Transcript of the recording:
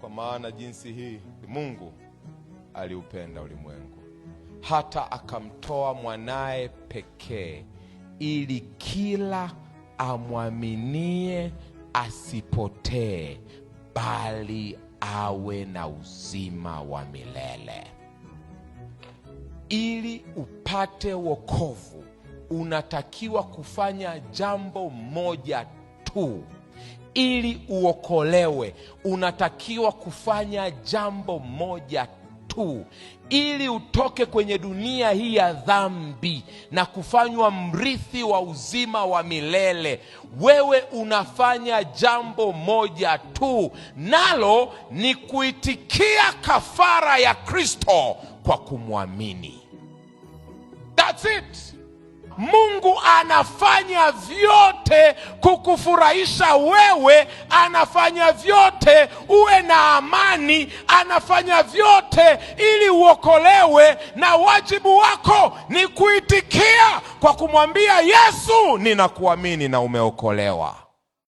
Kwa maana jinsi hii Mungu aliupenda ulimwengu hata akamtoa mwanae pekee, ili kila amwaminie asipotee, bali awe na uzima wa milele. Ili upate wokovu, unatakiwa kufanya jambo moja tu. Ili uokolewe, unatakiwa kufanya jambo moja tu. Ili utoke kwenye dunia hii ya dhambi na kufanywa mrithi wa uzima wa milele, wewe unafanya jambo moja tu, nalo ni kuitikia kafara ya Kristo kwa kumwamini. That's it. Mungu anafanya vyote kukufurahisha wewe, anafanya vyote uwe na amani, anafanya vyote ili uokolewe, na wajibu wako ni kuitikia kwa kumwambia Yesu, ninakuamini na umeokolewa.